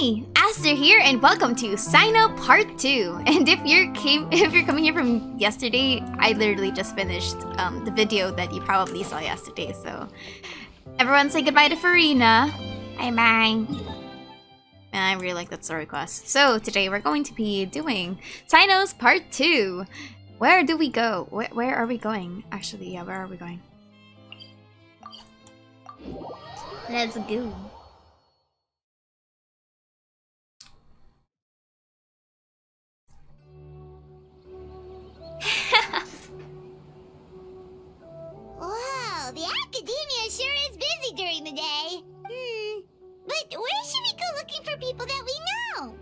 Hi, Aster here, and welcome to Cyno Part 2. And if you're coming here from yesterday, I literally just finished the video that you probably saw yesterday. So everyone say goodbye to Farina. Bye bye. And I really like that story quest. So today we're going to be doing Cyno's Part 2. Where do we go? Where are we going? Actually, yeah, where are we going? Let's go. Wow, the academia sure is busy during the day. But where should we go looking for people that we know?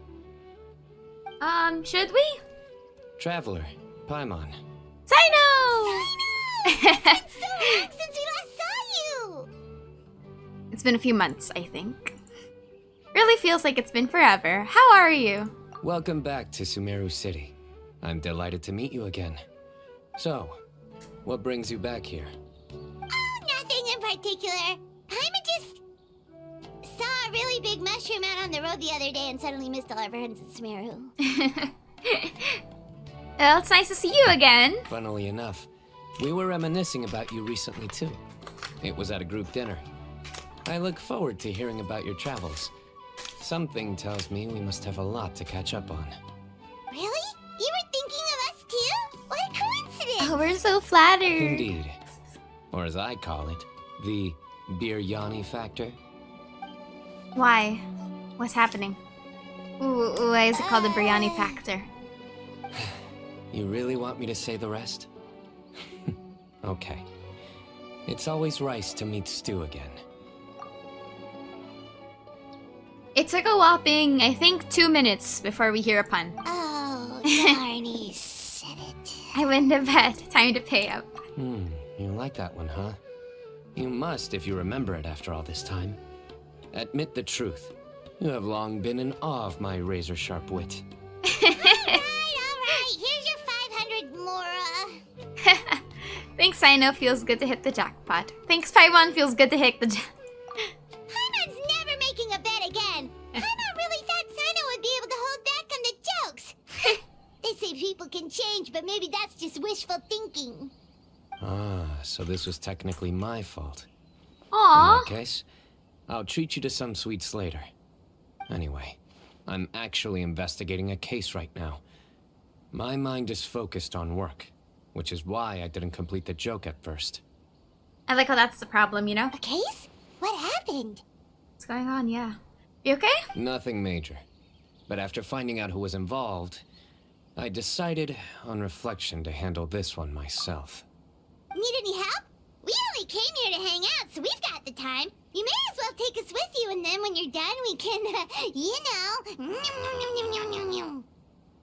Should we? Traveler, Paimon. Cyno! It's been so long since we last saw you! It's been a few months, I think. Really feels like it's been forever. How are you? Welcome back to Sumeru City. I'm delighted to meet you again. So, what brings you back here? Oh, nothing in particular. Paimon just saw a really big mushroom out on the road the other day and suddenly missed all our friends in Sumeru. Well, it's nice to see you again. Funnily enough, we were reminiscing about you recently too. It was at a group dinner. I look forward to hearing about your travels. Something tells me we must have a lot to catch up on. Really? You were thinking of us too? What a coincidence! Oh, we're so flattered. Indeed. Or as I call it, the biryani factor. Why? What's happening? Ooh, why is it called the biryani factor? You really want me to say the rest? Okay. It's always rice to meet stew again. It took a whopping, I think, 2 minutes before we hear a pun. Oh, darn, he said it. I went to bed. Time to pay up. You like that one, huh? You must if you remember it after all this time. Admit the truth. You have long been in awe of my razor-sharp wit. Alright, here's your 500 Mora. Thanks, Cyno. Feels good to hit the jackpot. Thanks, Paimon. Feels good to hit the Paimon's never making a bet again. Paimon really thought Cyno would be able to hold back on the jokes. They say people can change, but maybe that's just wishful thinking. Ah, so this was technically my fault. Aww. In that case, I'll treat you to some sweets later. Anyway, I'm actually investigating a case right now. My mind is focused on work, which is why I didn't complete the joke at first. I like how that's the problem, you know? A case? What happened? What's going on? Yeah. You okay? Nothing major. But after finding out who was involved, I decided, on reflection, to handle this one myself. Need any help? We only came here to hang out, so we've got the time. You may as well take us with you, and then when you're done, we can, you know...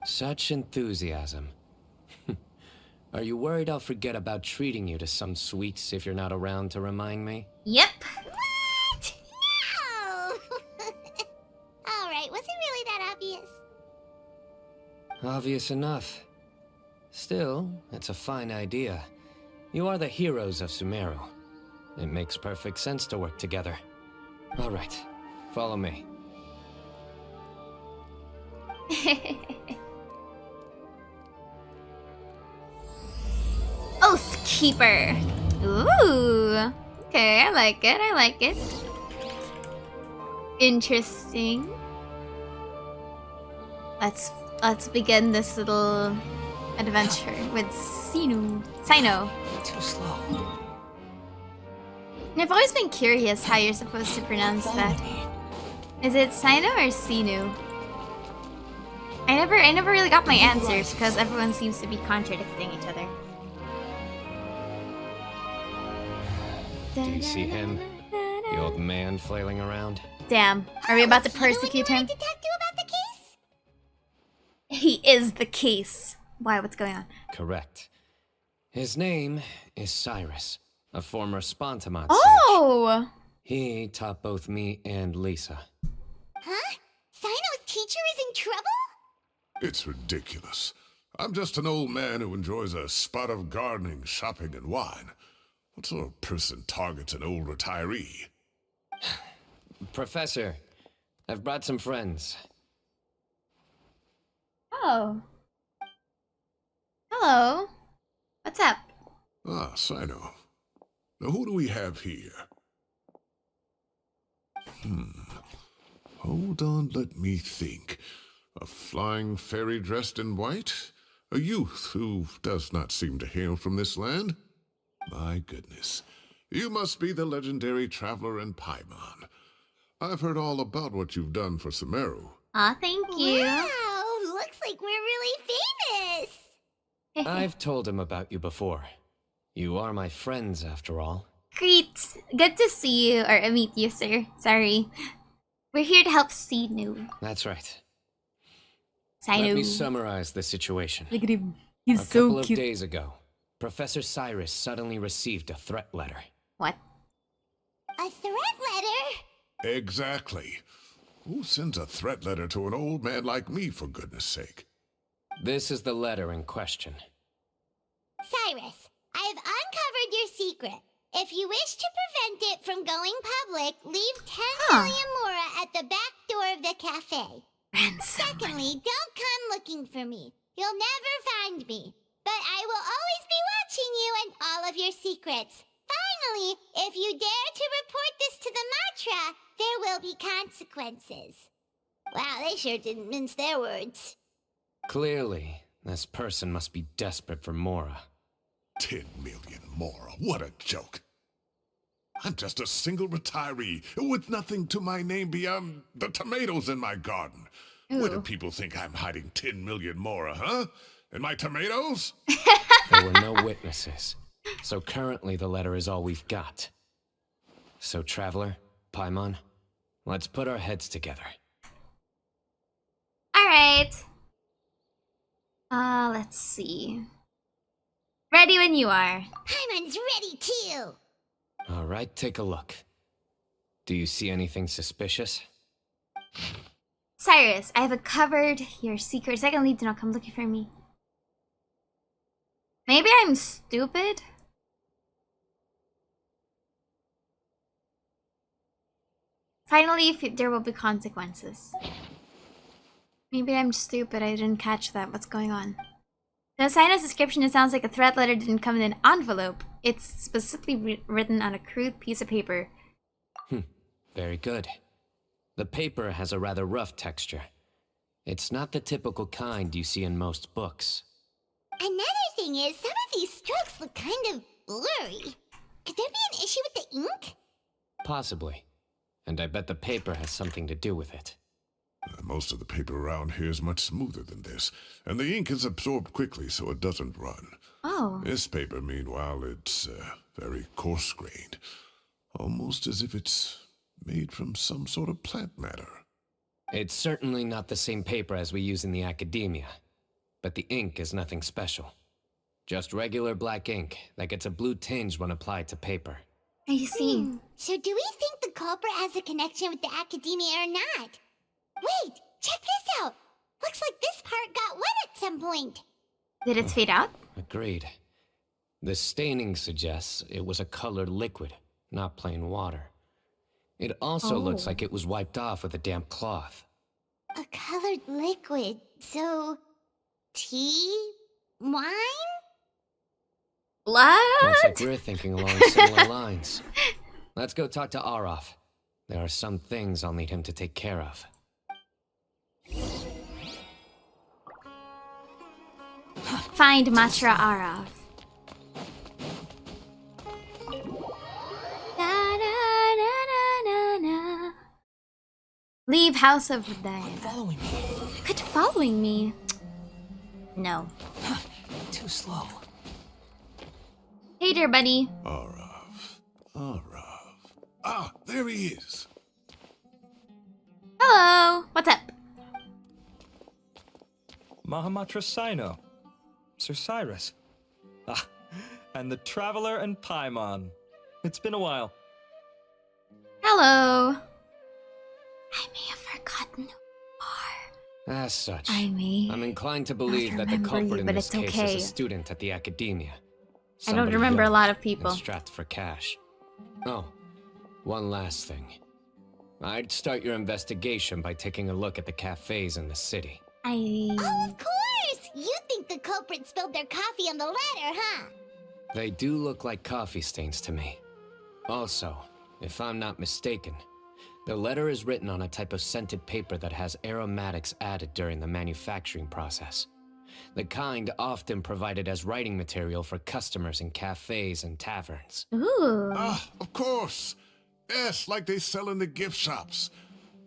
Such enthusiasm. Are you worried I'll forget about treating you to some sweets if you're not around to remind me? Yep. What? No! Alright, was it really that obvious? Obvious enough. Still, it's a fine idea. You are the heroes of Sumeru. It makes perfect sense to work together. All right, follow me. Oathkeeper. Ooh. Okay, I like it. I like it. Interesting. Let's begin this little adventure with Cyno. Too slow. And I've always been curious how you're supposed to pronounce that. Is it Cyno or Cyno? I never really got my answers because everyone seems to be contradicting each other. Do you see him? The old man flailing around? Damn, are we about to persecute him? To talk to about the case? He is the case. Why, what's going on? Correct. His name is Cyrus, a former Spontamod sage. Oh! He taught both me and Lisa. Huh? Cyno's teacher is in trouble? It's ridiculous. I'm just an old man who enjoys a spot of gardening, shopping, and wine. What sort of person targets an old retiree? Professor, I've brought some friends. Oh. Hello. What's up? Ah, Cyno. Now who do we have here? Hold on, let me think. A flying fairy dressed in white? A youth who does not seem to hail from this land? My goodness. You must be the legendary traveler in Paimon. I've heard all about what you've done for Sumeru. Aw, thank you. Wow, looks like we're really famous. I've told him about you before. You are my friends, after all. Great. Good to see you, or meet you, sir. Sorry. We're here to help Cyno. That's right. Cyno. Let me summarize the situation. Look at him. He's A so couple cute. of days ago, Professor Cyrus suddenly received a threat letter. What? A threat letter? Exactly. Who sends a threat letter to an old man like me, for goodness sake? This is the letter in question. Cyrus, I have uncovered your secret. If you wish to prevent it from going public, leave 10 million mora at the back door of the cafe. Ransom. Secondly, don't come looking for me. You'll never find me. But I will always be watching you and all of your secrets. Finally, if you dare to report this to the mantra, there will be consequences. Wow, they sure didn't mince their words. Clearly, this person must be desperate for Mora. 10 million mora, what a joke. I'm just a single retiree with nothing to my name beyond the tomatoes in my garden. Where do people think I'm hiding 10 million mora, huh? In my tomatoes? There were no witnesses, so currently the letter is all we've got. So, Traveler, Paimon, let's put our heads together. Alright. Let's see. Ready when you are. Paimon's ready too. All right, take a look. Do you see anything suspicious? Cyrus, I have uncovered your secret. Secondly, do not come looking for me. Maybe I'm stupid? Finally, there will be consequences. Maybe I'm stupid. I didn't catch that. What's going on? The Cyno's description, it sounds like a threat letter didn't come in an envelope. It's specifically written on a crude piece of paper. Very good. The paper has a rather rough texture. It's not the typical kind you see in most books. Another thing is, some of these strokes look kind of blurry. Could there be an issue with the ink? Possibly. And I bet the paper has something to do with it. Most of the paper around here is much smoother than this, and the ink is absorbed quickly so it doesn't run. Oh. This paper, meanwhile, it's very coarse-grained, almost as if it's made from some sort of plant matter. It's certainly not the same paper as we use in the academia, but the ink is nothing special. Just regular black ink that gets a blue tinge when applied to paper. I see. So do we think the culprit has a connection with the academia or not? Wait, check this out. Looks like this part got wet at some point. Did it fade out? Agreed. The staining suggests it was a colored liquid, not plain water. It also looks like it was wiped off with a damp cloth. A colored liquid. So, tea? Wine? Blood? Looks like we're thinking along similar lines. Let's go talk to Araf. There are some things I'll need him to take care of. Find Matra Arav. Leave House of Diana. Following me. Quit following me. No. Too slow. Hey there, buddy. Arav. Ah, there he is. Hello. What's up? Mahamatra Cyno. Sir Cyrus. Ah, and the Traveler and Paimon. It's been a while. Hello. I may have forgotten who you are. As such, I may I'm inclined to believe that the remember culprit you, in but this it's case okay. is a student at the academia. I don't Somebody remember a young lot of and people. strapped for cash. Oh, one last thing. I'd start your investigation by taking a look at the cafes in the city. Oh, of course! You think the culprit spilled their coffee on the ladder, huh? They do look like coffee stains to me. Also, if I'm not mistaken, the letter is written on a type of scented paper that has aromatics added during the manufacturing process. The kind often provided as writing material for customers in cafes and taverns. Ooh. Ah, of course. Yes, like they sell in the gift shops.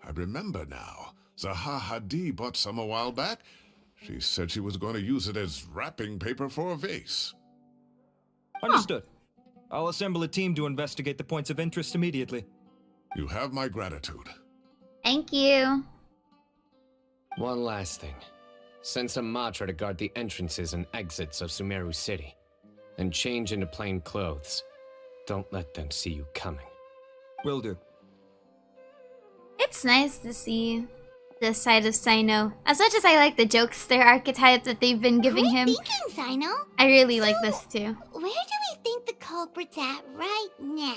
I remember now. Zaha Hadid bought some a while back. She said she was going to use it as wrapping paper for a vase. Understood. I'll assemble a team to investigate the points of interest immediately. You have my gratitude. Thank you. One last thing. Send some Matra to guard the entrances and exits of Sumeru City. And change into plain clothes. Don't let them see you coming. Will do. It's nice to see this side of Cyno. As much as I like the jokester archetype that they've been giving Great him, thinking, Cyno. I really like this too. Where do we think the culprit's at right now?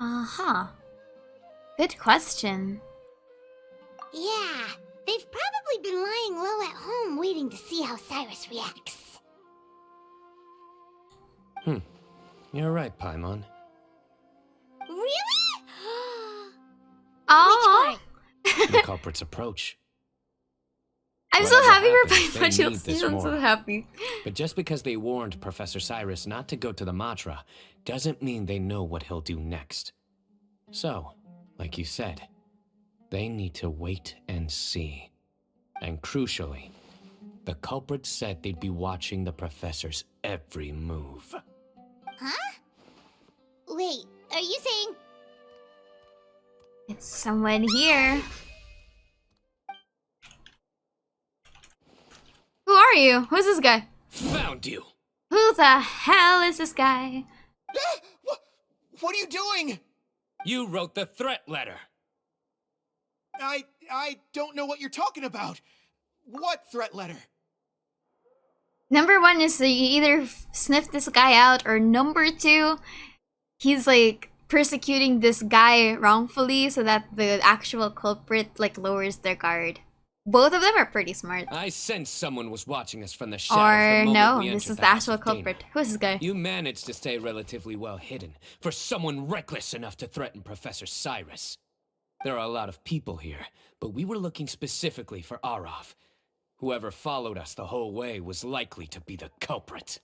Uh-huh. Good question. Yeah, they've probably been lying low at home waiting to see how Cyrus reacts. You're right, Paimon. Really? Oh, The culprit's approach. I'm so Whatever happy for happens, they Paimon. need this I'm so more. happy. But just because they warned Professor Cyrus not to go to the Matra doesn't mean they know what he'll do next. So, like you said, they need to wait and see. And crucially, the culprit said they'd be watching the professor's every move. Huh? Wait, are you saying... It's someone here. Who are you? Who's this guy? Found you! Who the hell is this guy? What are you doing? You wrote the threat letter! I don't know what you're talking about. What threat letter? Number one is that you either sniff this guy out, or number two, he's like persecuting this guy wrongfully so that the actual culprit like lowers their guard. Both of them are pretty smart. I sensed someone was watching us from the shadows. Or no, we this entered is the the house actual of Dana. culprit. Who is this guy? You managed to stay relatively well hidden for someone reckless enough to threaten Professor Cyrus. There are a lot of people here, but we were looking specifically for Arav. Whoever followed us the whole way was likely to be the culprit.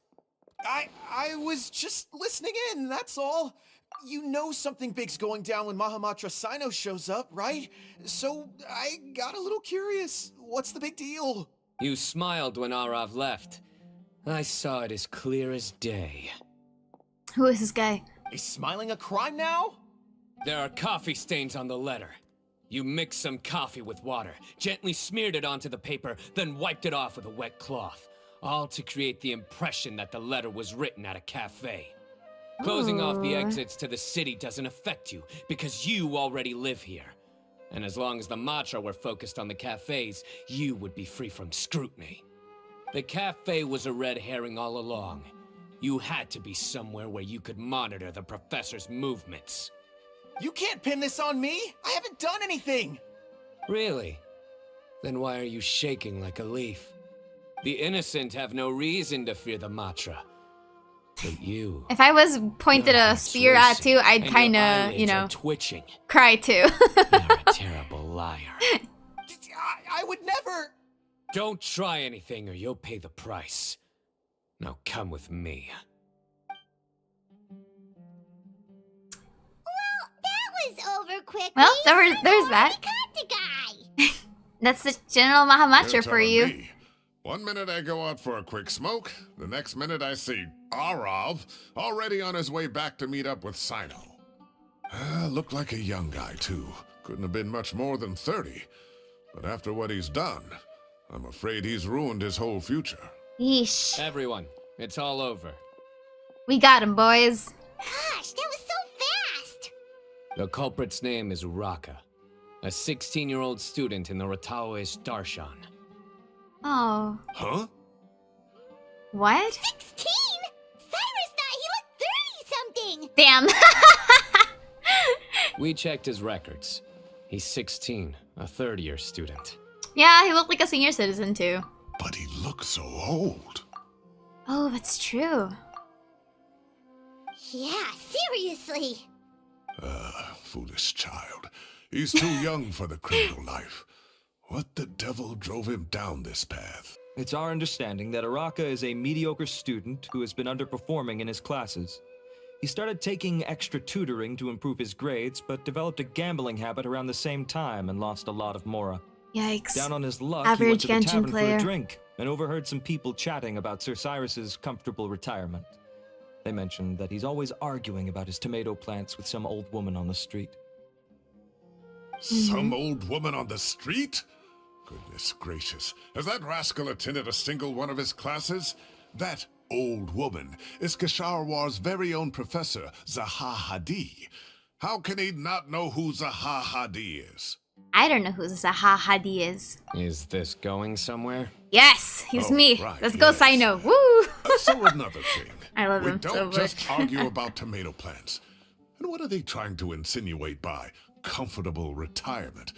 I was just listening in, that's all. You know something big's going down when Mahamatra Cyno shows up, right? So I got a little curious. What's the big deal? You smiled when Arav left. I saw it as clear as day. Who is this guy? Is smiling a crime now? There are coffee stains on the letter. You mixed some coffee with water, gently smeared it onto the paper, then wiped it off with a wet cloth. All to create the impression that the letter was written at a cafe. Closing off the exits to the city doesn't affect you, because you already live here. And as long as the Matra were focused on the cafes, you would be free from scrutiny. The cafe was a red herring all along. You had to be somewhere where you could monitor the professor's movements. You can't pin this on me! I haven't done anything! Really? Then why are you shaking like a leaf? The innocent have no reason to fear the Matra. But you... If I was pointed your a heart's spear at racing, too, I'd and kind your of, eyelids you are know, twitching. cry too. You're a terrible liar. I would never... Don't try anything or you'll pay the price. Now come with me. That was over quickly. Well, there's that. We caught the guy. That's the General Mahamatra You're for telling you. me. One minute I go out for a quick smoke, the next minute I see Arav already on his way back to meet up with Cyno. Looked like a young guy, too. Couldn't have been much more than 30. But after what he's done, I'm afraid he's ruined his whole future. Yeesh. Everyone, it's all over. We got him, boys. Gosh, that was so fast. The culprit's name is Raka, a 16-year-old student in the Ratao's Darshan. Oh. Huh? What? 16? Cyrus thought he looked 30-something. Damn. We checked his records. He's 16, a third-year student. Yeah, he looked like a senior citizen too. But he looks so old. Oh, that's true. Yeah, seriously. Foolish child. He's too young for the criminal life. What the devil drove him down this path? It's our understanding that Araka is a mediocre student who has been underperforming in his classes. He started taking extra tutoring to improve his grades, but developed a gambling habit around the same time and lost a lot of mora. Yikes. Down on his luck, Average he went to the Genshin tavern player. for a drink and overheard some people chatting about Sir Cyrus's comfortable retirement. They mentioned that he's always arguing about his tomato plants with some old woman on the street. Some old woman on the street? Goodness gracious. Has that rascal attended a single one of his classes? That old woman is Kasharwar's very own professor, Zaha Hadi. How can he not know who Zaha Hadi is? I don't know who Zaha Hadi is. Is this going somewhere? Yes, he's Oh, me. right, Let's go, yes. Cyno. Woo! So another thing. I love we him don't so much. just argue about tomato plants. And what are they trying to insinuate by comfortable retirement?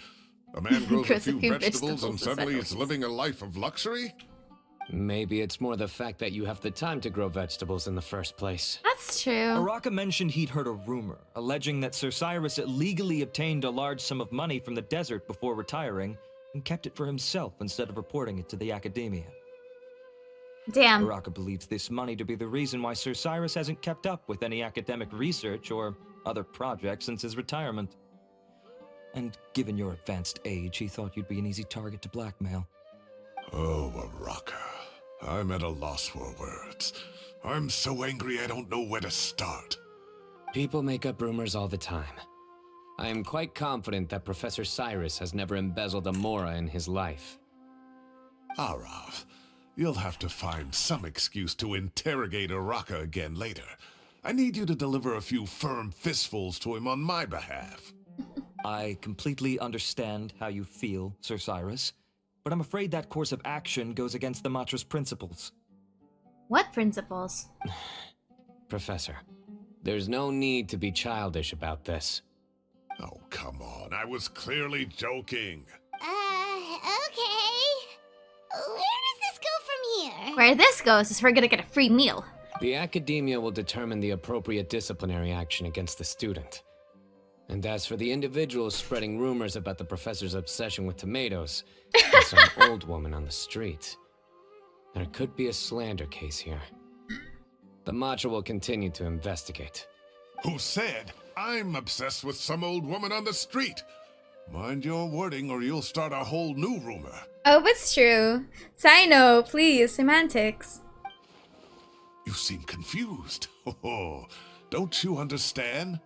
A man grows a few vegetables and suddenly is living a life of luxury? Maybe it's more the fact that you have the time to grow vegetables in the first place. That's true. Araka mentioned he'd heard a rumor, alleging that Sir Cyrus illegally obtained a large sum of money from the desert before retiring and kept it for himself instead of reporting it to the academia. Damn. Araka believes this money to be the reason why Sir Cyrus hasn't kept up with any academic research or other projects since his retirement. And given your advanced age, he thought you'd be an easy target to blackmail. Oh, Araka. I'm at a loss for words. I'm so angry I don't know where to start. People make up rumors all the time. I am quite confident that Professor Cyrus has never embezzled a mora in his life. Arav, you'll have to find some excuse to interrogate Araka again later. I need you to deliver a few firm fistfuls to him on my behalf. I completely understand how you feel, Sir Cyrus, but I'm afraid that course of action goes against the Matra's principles. What principles? Professor, there's no need to be childish about this. Oh, come on. I was clearly joking. Okay. Where does this go from here? Where this goes is we're gonna get a free meal. The academia will determine the appropriate disciplinary action against the student. And as for the individuals spreading rumors about the professor's obsession with tomatoes and some old woman on the street, there could be a slander case here. The Matra will continue to investigate. Who said I'm obsessed with some old woman on the street? Mind your wording or you'll start a whole new rumor. Oh, it's true. Cyno, please, semantics. You seem confused. Oh, don't you understand?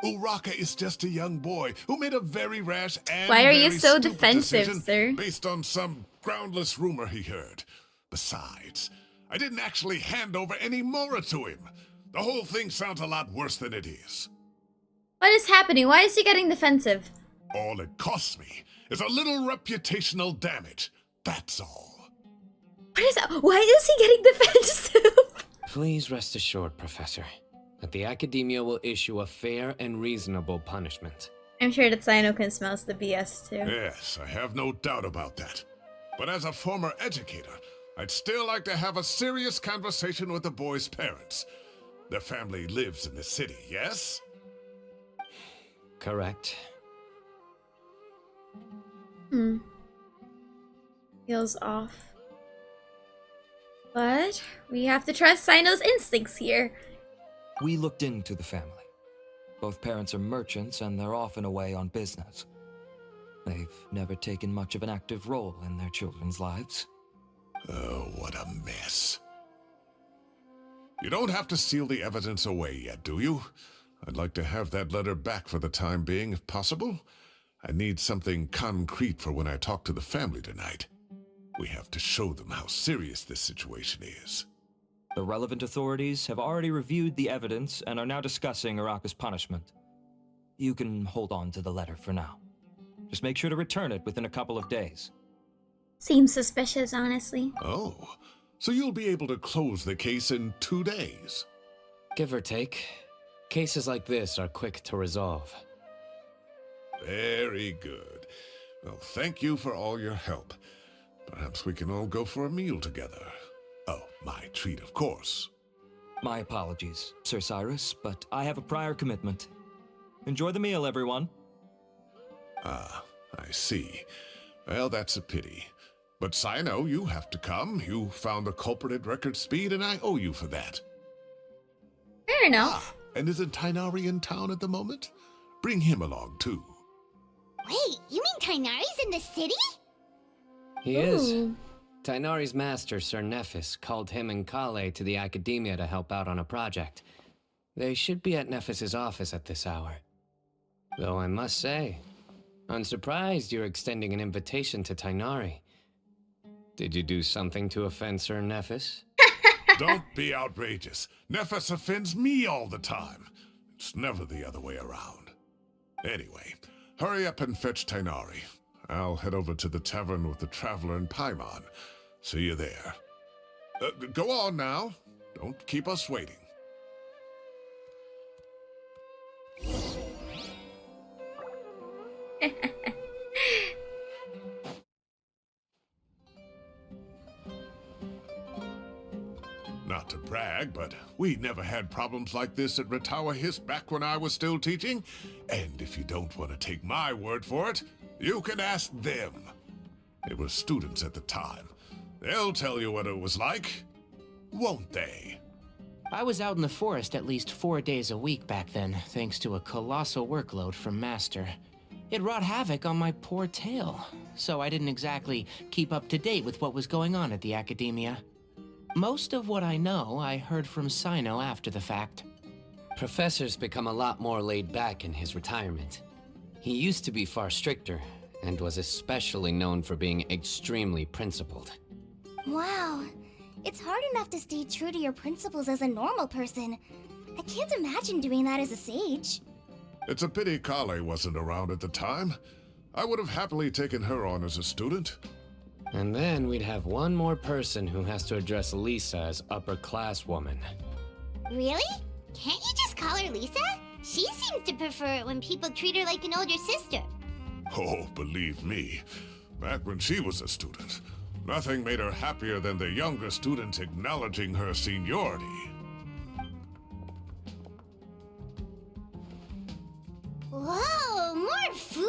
Uraka is just a young boy who made a very rash and Why are you very so stupid defensive, decision sir? based on some groundless rumor he heard. Besides, I didn't actually hand over any mora to him. The whole thing sounds a lot worse than it is. What is happening? Why is he getting defensive? All it costs me is a little reputational damage. That's all. Why is he getting defensive? Please rest assured, Professor, that the academia will issue a fair and reasonable punishment. I'm sure that Cyno can smell the BS too. Yes, I have no doubt about that. But as a former educator, I'd still like to have a serious conversation with the boy's parents. Their family lives in the city, yes? Correct. Feels off. But we have to trust Cyno's instincts here. We looked into the family. Both parents are merchants and they're often away on business. They've never taken much of an active role in their children's lives. Oh, what a mess. You don't have to seal the evidence away yet, do you? I'd like to have that letter back for the time being, if possible. I need something concrete for when I talk to the family tonight. We have to show them how serious this situation is. The relevant authorities have already reviewed the evidence and are now discussing Araka's punishment. You can hold on to the letter for now. Just make sure to return it within a couple of days. Seems suspicious, honestly. Oh, so you'll be able to close the case in 2 days? Give or take, cases like this are quick to resolve. Very good. Well, thank you for all your help. Perhaps we can all go for a meal together. Oh, my treat, of course. My apologies, Sir Cyrus, but I have a prior commitment. Enjoy the meal, everyone. Ah, I see. Well, that's a pity. But Cyno, you have to come. You found the culprit at record speed, and I owe you for that. Fair enough. And isn't Tighnari in town at the moment? Bring him along, too. Wait, you mean Tighnari's in the city? He is. Ooh. Tighnari's master, Sir Nephis, called him and Kale to the academia to help out on a project. They should be at Nephis's office at this hour. Though I must say, I'm surprised you're extending an invitation to Tighnari. Did you do something to offend Sir Nephis? Don't be outrageous. Nephis offends me all the time. It's never the other way around. Anyway, hurry up and fetch Tighnari. I'll head over to the tavern with the Traveler and Paimon. See you there. Go on now. Don't keep us waiting. Not to brag, but we never had problems like this at Ratawa Hiss back when I was still teaching. And if you don't want to take my word for it, you can ask them. They were students at the time. They'll tell you what it was like, won't they? I was out in the forest at least 4 days a week back then, thanks to a colossal workload from Master. It wrought havoc on my poor tail, so I didn't exactly keep up to date with what was going on at the academia. Most of what I know, I heard from Cyno after the fact. Professor's become a lot more laid back in his retirement. He used to be far stricter, and was especially known for being extremely principled. Wow. It's hard enough to stay true to your principles as a normal person. I can't imagine doing that as a sage. It's a pity Kale wasn't around at the time. I would have happily taken her on as a student. And then we'd have one more person who has to address Lisa as upper-class woman. Really? Can't you just call her Lisa? She seems to prefer it when people treat her like an older sister. Oh, believe me, back when she was a student, nothing made her happier than the younger students acknowledging her seniority. Whoa, more food?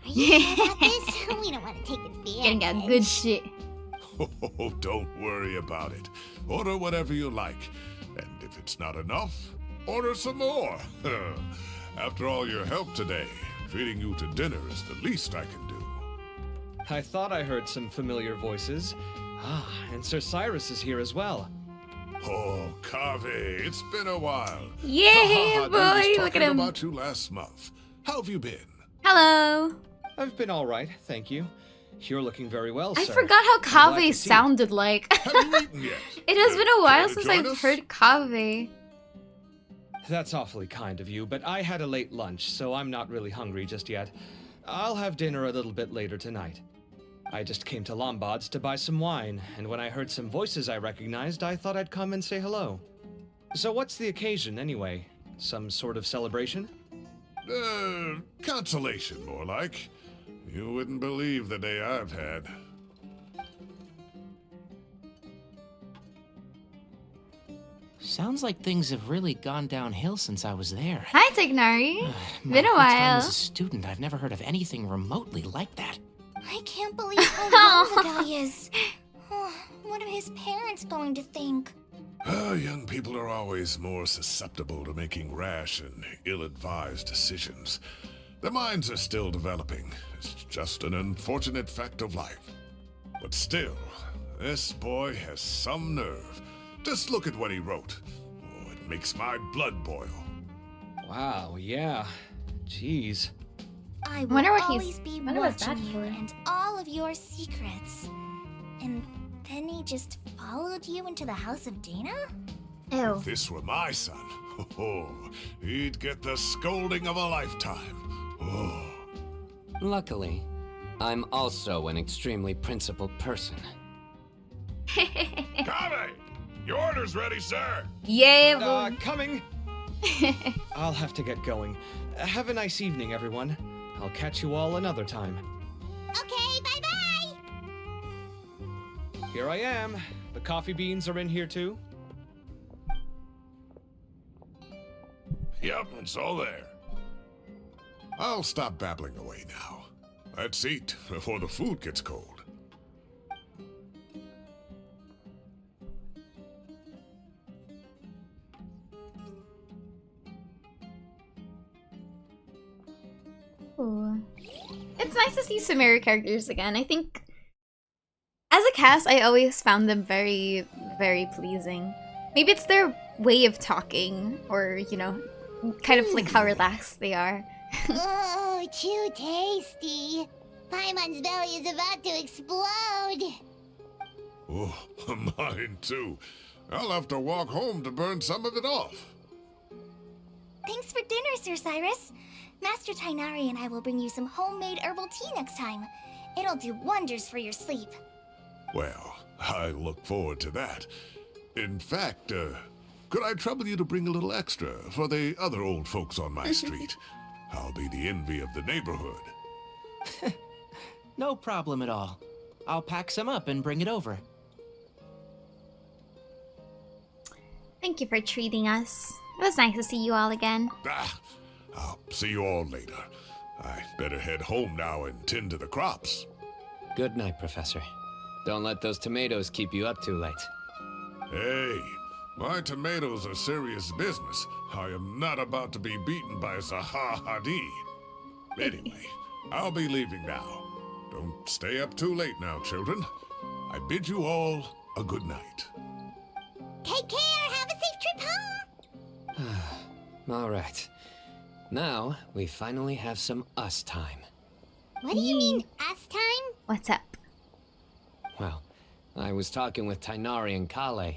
Are you sure about this? We don't want to take advantage. Getting got good shit. Oh, don't worry about it. Order whatever you like. And if it's not enough, order some more. After all your help today, treating you to dinner is the least I can do. I thought I heard some familiar voices. Ah, and Sir Cyrus is here as well. Oh, Kave, it's been a while. Yeah, I was boy, look at talking him. about you last month. How have you been? Hello. I've been all right, thank you. You're looking very well, I sir. forgot how I'm glad Kave to see it. sounded like. Have you eaten yet? It has been a while Care to since join I've us? heard Kave. That's awfully kind of you, but I had a late lunch, so I'm not really hungry just yet. I'll have dinner a little bit later tonight. I just came to Lombard's to buy some wine, and when I heard some voices I recognized, I thought I'd come and say hello. So what's the occasion, anyway? Some sort of celebration? Consolation, more like. You wouldn't believe the day I've had. Sounds like things have really gone downhill since I was there. Hi, Tighnari. My Been a whole time while. as a student, I've never heard of anything remotely like that. I can't believe how young the guy is. Oh, what are his parents going to think? Young people are always more susceptible to making rash and ill-advised decisions. Their minds are still developing. It's just an unfortunate fact of life. But still, this boy has some nerve. Just look at what he wrote. Oh, it makes my blood boil. Wow, yeah. Jeez. I will Wonder what he's- always be wonder what's that watching you for? and all of your secrets. And then he just followed you into the house of Dana? Ew. If this were my son, he'd get the scolding of a lifetime. Oh. Luckily, I'm also an extremely principled person. Kave! Your order's ready, sir! Yeah, boy. Coming! I'll have to get going. Have a nice evening, everyone. I'll catch you all another time. Okay, bye-bye! Here I am. The coffee beans are in here too. Yep, it's all there. I'll stop babbling away now. Let's eat before the food gets cold. Ooh. It's nice to see Sumeru characters again. I think as a cast, I always found them very, very pleasing. Maybe it's their way of talking, or, you know, kind of like how relaxed they are. Oh, too tasty. Paimon's belly is about to explode. Oh, mine too. I'll have to walk home to burn some of it off. Thanks for dinner, Sir Cyrus. Master Tighnari and I will bring you some homemade herbal tea next time. It'll do wonders for your sleep. Well, I look forward to that. In fact, could I trouble you to bring a little extra for the other old folks on my street? I'll be the envy of the neighborhood. No problem at all. I'll pack some up and bring it over. Thank you for treating us. It was nice to see you all again. I'll see you all later. I better head home now and tend to the crops. Good night, Professor. Don't let those tomatoes keep you up too late. Hey, my tomatoes are serious business. I am not about to be beaten by Zaha Hadid. Anyway, I'll be leaving now. Don't stay up too late now, children. I bid you all a good night. Take care, have a safe trip home! All right. Now, we finally have some us time. What do you mean, us time? What's up? Well, I was talking with Tighnari and Kale,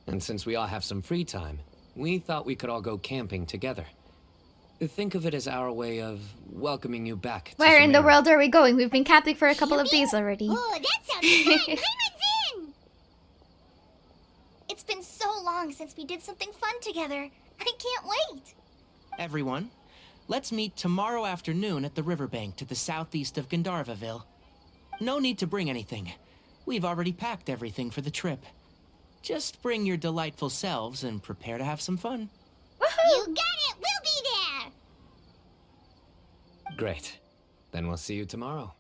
and since we all have some free time, we thought we could all go camping together. Think of it as our way of welcoming you back to Where in the Sumeru. world are we going? We've been camping for a couple of days already. Oh, that sounds fun! Paimon's in! It's been so long since we did something fun together. I can't wait. Everyone, let's meet tomorrow afternoon at the riverbank to the southeast of Gandharvaville. No need to bring anything. We've already packed everything for the trip. Just bring your delightful selves and prepare to have some fun. You got it! We'll be there! Great. Then we'll see you tomorrow.